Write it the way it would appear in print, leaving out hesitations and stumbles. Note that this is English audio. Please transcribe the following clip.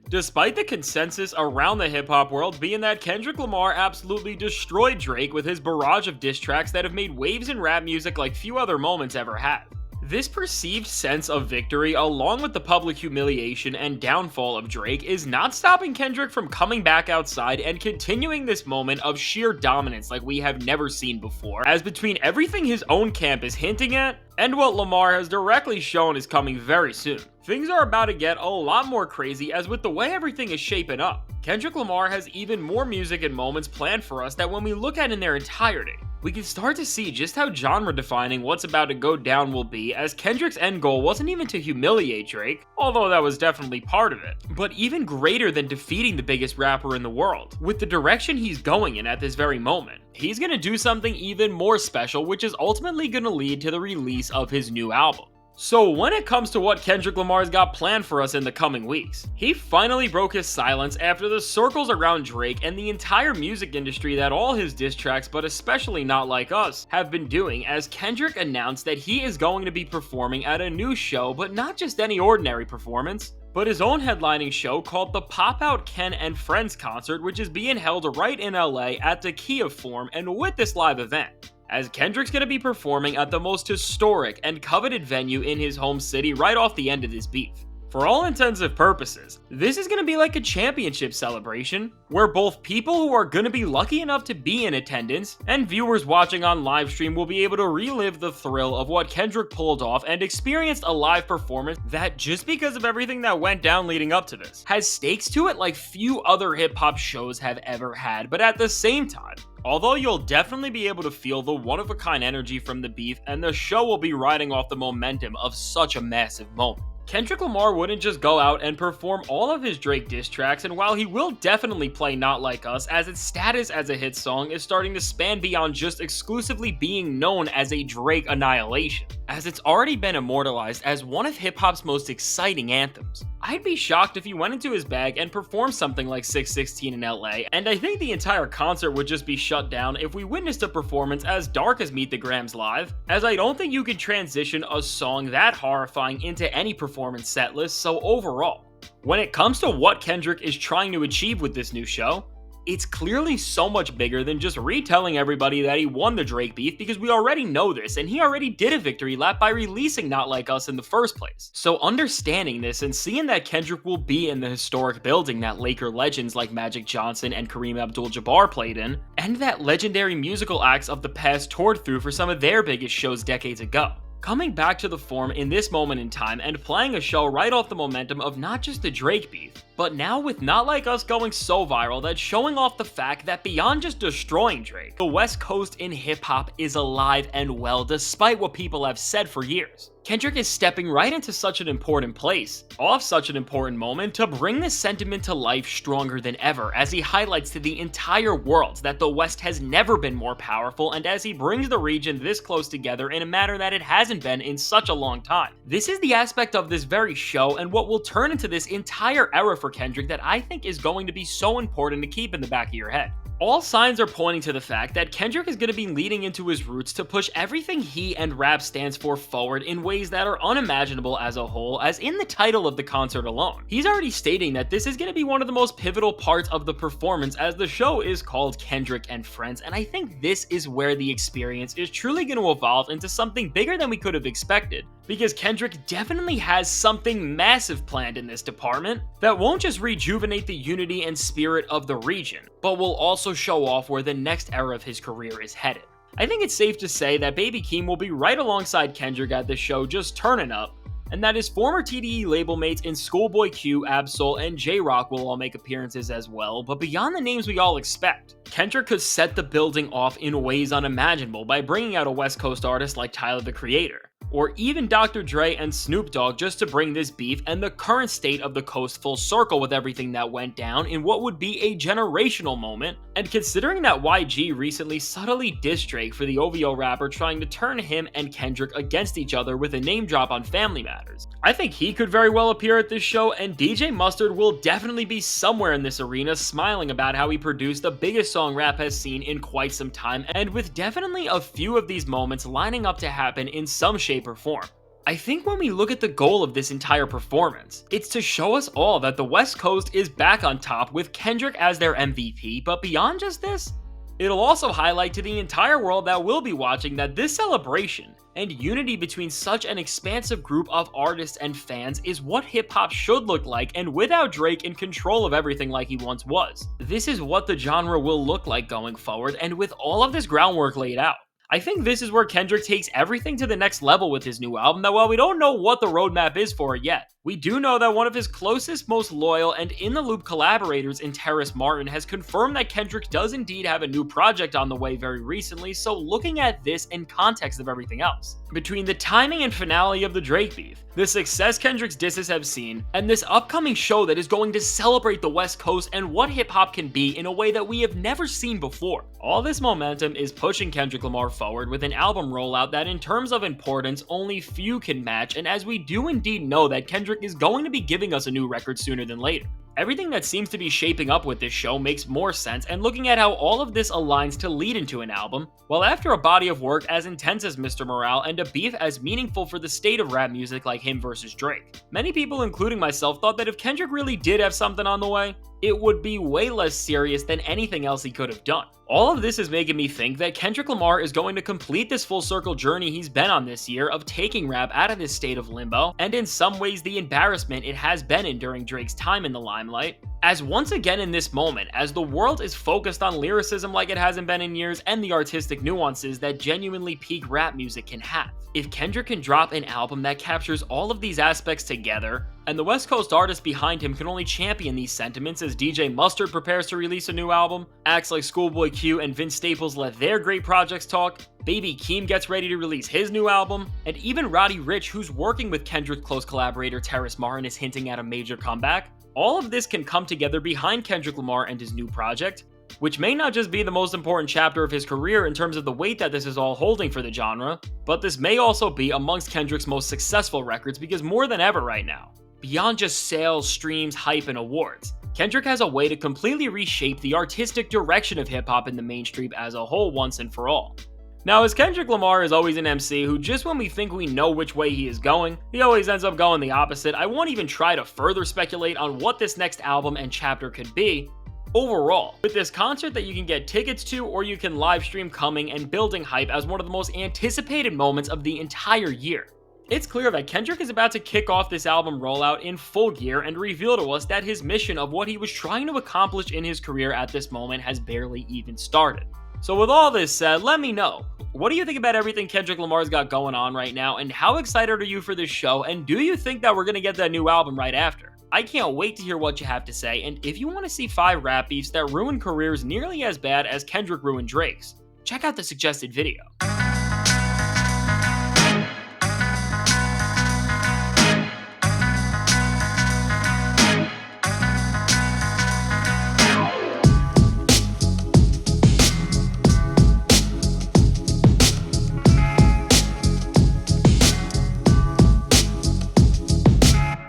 Despite the consensus around the hip-hop world being that Kendrick Lamar absolutely destroyed Drake with his barrage of diss tracks that have made waves in rap music like few other moments ever have. This perceived sense of victory, along with the public humiliation and downfall of Drake, is not stopping Kendrick from coming back outside and continuing this moment of sheer dominance like we have never seen before, as between everything his own camp is hinting at and what Lamar has directly shown is coming very soon, things are about to get a lot more crazy, as with the way everything is shaping up, Kendrick Lamar has even more music and moments planned for us that when we look at in their entirety, we can start to see just how genre-defining what's about to go down will be, as Kendrick's end goal wasn't even to humiliate Drake, although that was definitely part of it, but even greater than defeating the biggest rapper in the world. With the direction he's going in at this very moment, he's gonna do something even more special, which is ultimately gonna lead to the release of his new album. So when it comes to what Kendrick Lamar's got planned for us in the coming weeks, he finally broke his silence after the circles around Drake and the entire music industry that all his diss tracks, but especially Not Like Us, have been doing, as Kendrick announced that he is going to be performing at a new show, but not just any ordinary performance, but his own headlining show called the Pop Out Ken and Friends concert, which is being held right in LA at the Kia Forum. And with this live event, as Kendrick's going to be performing at the most historic and coveted venue in his home city right off the end of this beef. For all intents and purposes, this is going to be like a championship celebration, where both people who are going to be lucky enough to be in attendance and viewers watching on livestream will be able to relive the thrill of what Kendrick pulled off and experienced a live performance that, just because of everything that went down leading up to this, has stakes to it like few other hip-hop shows have ever had. But at the same time, although you'll definitely be able to feel the one-of-a-kind energy from the beef, and the show will be riding off the momentum of such a massive moment, Kendrick Lamar wouldn't just go out and perform all of his Drake diss tracks, and while he will definitely play Not Like Us, as its status as a hit song is starting to span beyond just exclusively being known as a Drake annihilation, as it's already been immortalized as one of hip-hop's most exciting anthems. I'd be shocked if he went into his bag and performed something like 616 in LA, and I think the entire concert would just be shut down if we witnessed a performance as dark as Meet the Grams Live, as I don't think you could transition a song that horrifying into any performance set list. So overall, when it comes to what Kendrick is trying to achieve with this new show, it's clearly so much bigger than just retelling everybody that he won the Drake beef, because we already know this, and he already did a victory lap by releasing Not Like Us in the first place. So understanding this and seeing that Kendrick will be in the historic building that Laker legends like Magic Johnson and Kareem Abdul-Jabbar played in, and that legendary musical acts of the past toured through for some of their biggest shows decades ago, coming back to the Forum in this moment in time and playing a show right off the momentum of not just the Drake beef, but now with Not Like Us going so viral that's showing off the fact that beyond just destroying Drake, the West Coast in hip-hop is alive and well despite what people have said for years. Kendrick is stepping right into such an important place, off such an important moment, to bring this sentiment to life stronger than ever, as he highlights to the entire world that the West has never been more powerful, and as he brings the region this close together in a manner that it hasn't been in such a long time. This is the aspect of this very show and what will turn into this entire era for Kendrick that I think is going to be so important to keep in the back of your head. All signs are pointing to the fact that Kendrick is going to be leading into his roots to push everything he and rap stands for forward in ways that are unimaginable as a whole, as in the title of the concert alone. He's already stating that this is going to be one of the most pivotal parts of the performance, as the show is called Kendrick and Friends, and I think this is where the experience is truly going to evolve into something bigger than we could have expected, because Kendrick definitely has something massive planned in this department that won't just rejuvenate the unity and spirit of the region, but will also show off where the next era of his career is headed. I think it's safe to say that Baby Keem will be right alongside Kendrick at this show, just turning up, and that his former TDE label mates in Schoolboy Q, Absol, and J-Rock will all make appearances as well. But beyond the names we all expect, Kendrick could set the building off in ways unimaginable by bringing out a West Coast artist like Tyler the Creator, or even Dr. Dre and Snoop Dogg, just to bring this beef and the current state of the coast full circle with everything that went down in what would be a generational moment. And considering that YG recently subtly dissed Drake for the OVO rapper trying to turn him and Kendrick against each other with a name drop on Family Matters, I think he could very well appear at this show, and DJ Mustard will definitely be somewhere in this arena smiling about how he produced the biggest song rap has seen in quite some time, and with definitely a few of these moments lining up to happen in some shape or form. I think when we look at the goal of this entire performance, it's to show us all that the West Coast is back on top with Kendrick as their MVP, but beyond just this, it'll also highlight to the entire world that will be watching that this celebration and unity between such an expansive group of artists and fans is what hip-hop should look like, and without Drake in control of everything like he once was. This is what the genre will look like going forward, and with all of this groundwork laid out, I think this is where Kendrick takes everything to the next level with his new album, that while we don't know what the roadmap is for it yet, we do know that one of his closest, most loyal, and in-the-loop collaborators in Terrace Martin has confirmed that Kendrick does indeed have a new project on the way very recently, so looking at this in context of everything else, between the timing and finale of the Drake beef, the success Kendrick's disses have seen, and this upcoming show that is going to celebrate the West Coast and what hip-hop can be in a way that we have never seen before, all this momentum is pushing Kendrick Lamar forward with an album rollout that in terms of importance only few can match, and as we do indeed know that Kendrick is going to be giving us a new record sooner than later. Everything that seems to be shaping up with this show makes more sense, and looking at how all of this aligns to lead into an album, well, after a body of work as intense as Mr. Morale and a beef as meaningful for the state of rap music like him versus Drake, many people, including myself, thought that if Kendrick really did have something on the way, it would be way less serious than anything else he could have done. All of this is making me think that Kendrick Lamar is going to complete this full circle journey he's been on this year of taking rap out of this state of limbo, and in some ways the embarrassment it has been in during Drake's time in the limelight, as once again in this moment, as the world is focused on lyricism like it hasn't been in years and the artistic nuances that genuinely peak rap music can have. If Kendrick can drop an album that captures all of these aspects together, and the West Coast artists behind him can only champion these sentiments as DJ Mustard prepares to release a new album, acts like Schoolboy Q and Vince Staples let their great projects talk, Baby Keem gets ready to release his new album, and even Roddy Ricch, who's working with Kendrick's close collaborator Terrace Martin, is hinting at a major comeback, all of this can come together behind Kendrick Lamar and his new project, which may not just be the most important chapter of his career in terms of the weight that this is all holding for the genre, but this may also be amongst Kendrick's most successful records, because more than ever right now, beyond just sales, streams, hype, and awards, Kendrick has a way to completely reshape the artistic direction of hip-hop in the mainstream as a whole once and for all. Now, as Kendrick Lamar is always an MC who just when we think we know which way he is going, he always ends up going the opposite, I won't even try to further speculate on what this next album and chapter could be. Overall, with this concert that you can get tickets to or you can live stream coming and building hype as one of the most anticipated moments of the entire year, it's clear that Kendrick is about to kick off this album rollout in full gear and reveal to us that his mission of what he was trying to accomplish in his career at this moment has barely even started. So with all this said, let me know, what do you think about everything Kendrick Lamar's got going on right now, and how excited are you for this show, and do you think that we're going to get that new album right after? I can't wait to hear what you have to say, and if you want to see 5 rap beefs that ruin careers nearly as bad as Kendrick ruined Drake's, check out the suggested video.